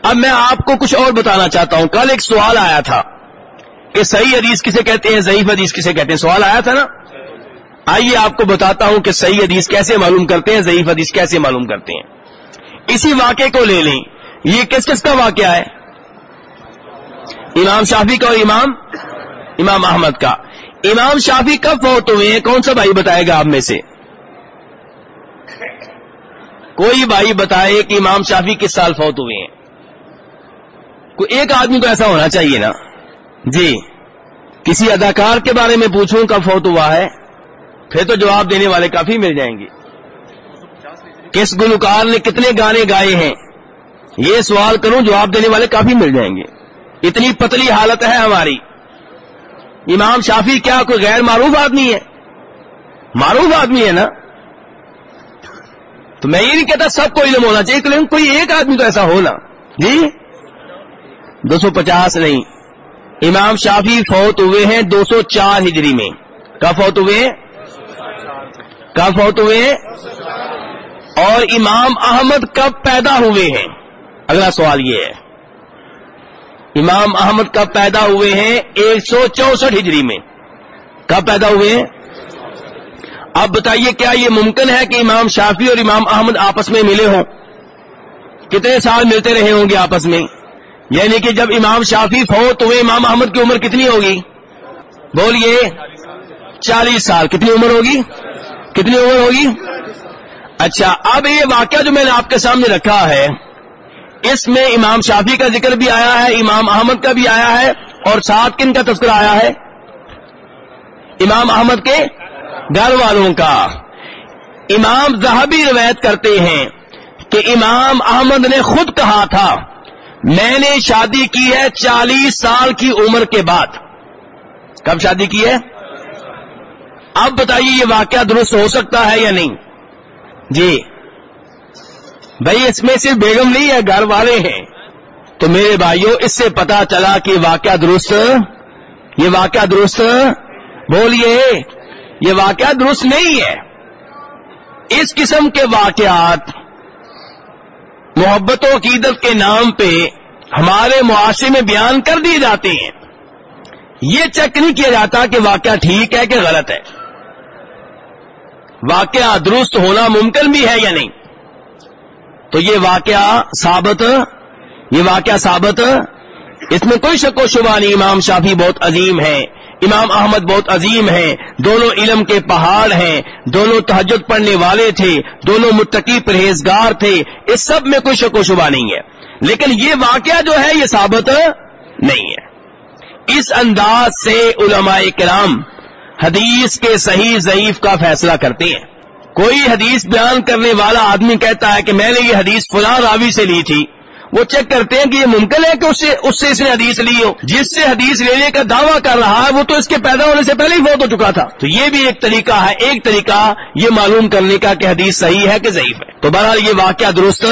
اب میں آپ کو کچھ اور بتانا چاہتا ہوں. کل ایک سوال آیا تھا کہ صحیح حدیث کسے کہتے ہیں, ضعیف حدیث کسے کہتے ہیں, سوال آیا تھا نا. آئیے آپ کو بتاتا ہوں کہ صحیح حدیث کیسے معلوم کرتے ہیں, ضعیف حدیث کیسے معلوم کرتے ہیں. اسی واقعے کو لے لیں. یہ کس کس کا واقعہ ہے؟ امام شافعی کا اور امام احمد کا. امام شافعی کب فوت ہوئے ہیں؟ کون سا بھائی بتائے گا آپ میں سے؟ کوئی بھائی بتائے کہ امام شافعی کس سال فوت ہوئے ہیں؟ کوئی ایک آدمی تو ایسا ہونا چاہیے نا. جی, کسی اداکار کے بارے میں پوچھوں کب فوت ہوا ہے؟ پھر تو جواب دینے والے کافی مل جائیں گے. کس گلوکار نے کتنے گانے گائے ہیں؟ یہ سوال کروں, جواب دینے والے کافی مل جائیں گے. اتنی پتلی حالت ہے ہماری. امام شافعی کیا کوئی غیر معروف آدمی ہے؟ معروف آدمی ہے نا. تو میں یہ نہیں کہتا سب کو علم ہونا چاہیے, لیکن کوئی ایک آدمی تو ایسا ہونا. جی 250 نہیں, امام شافعی فوت ہوئے ہیں 204 ہجری میں. کب فوت ہوئے؟ کب فوت ہوئے؟ اور امام احمد کب پیدا ہوئے ہیں؟ اگلا سوال یہ ہے, امام احمد کب پیدا ہوئے ہیں؟ 164 ہجری میں. کب پیدا ہوئے ہیں؟ اب بتائیے کیا یہ ممکن ہے کہ امام شافعی اور امام احمد آپس میں ملے ہوں؟ کتنے سال ملتے رہے ہوں گے آپس میں؟ یعنی کہ جب امام شافعی فوت ہوئے, امام احمد کی عمر کتنی ہوگی؟ بولیے. 40 سال. کتنی عمر ہوگی؟ کتنی عمر ہوگی؟ اچھا, اب یہ واقعہ جو میں نے آپ کے سامنے رکھا ہے, اس میں امام شافعی کا ذکر بھی آیا ہے, امام احمد کا بھی آیا ہے, اور ساتھ کن کا تذکرہ آیا ہے؟ امام احمد کے گھر والوں کا. امام ذہبی روایت کرتے ہیں کہ امام احمد نے خود کہا تھا میں نے شادی کی ہے 40 سال کی عمر کے بعد. کب شادی کی ہے؟ اب بتائیے یہ واقعہ درست ہو سکتا ہے یا نہیں؟ جی بھائی, اس میں صرف بیگم نہیں ہے, گھر والے ہیں. تو میرے بھائیوں, اس سے پتا چلا کہ واقعہ درست, یہ واقعہ درست, بولیے, یہ واقعہ درست نہیں ہے. اس قسم کے واقعات محبت و عقیدت کے نام پہ ہمارے معاشرے میں بیان کر دیے جاتے ہیں. یہ چیک نہیں کیا جاتا کہ واقعہ ٹھیک ہے کہ غلط ہے, واقعہ درست ہونا ممکن بھی ہے یا نہیں. تو یہ واقعہ ثابت, اس میں کوئی شک و شبہ نہیں. امام شافعی بہت عظیم ہیں, امام احمد بہت عظیم ہیں, دونوں علم کے پہاڑ ہیں, دونوں تہجد پڑھنے والے تھے, دونوں متقی پرہیزگار تھے, اس سب میں کوئی شک و شبہ نہیں ہے. لیکن یہ واقعہ جو ہے یہ ثابت نہیں ہے. اس انداز سے علماء کرام حدیث کے صحیح ضعیف کا فیصلہ کرتے ہیں. کوئی حدیث بیان کرنے والا آدمی کہتا ہے کہ میں نے یہ حدیث فلاں راوی سے لی تھی, وہ چیک کرتے ہیں کہ یہ ممکن ہے کہ اس سے اس نے حدیث لی ہو. جس سے حدیث لینے کا دعویٰ کر رہا ہے وہ تو اس کے پیدا ہونے سے پہلے ہی فوت ہو چکا تھا. تو یہ بھی ایک طریقہ ہے, ایک طریقہ یہ معلوم کرنے کا کہ حدیث صحیح ہے کہ ضعیف ہے. تو بہرحال یہ واقعہ درست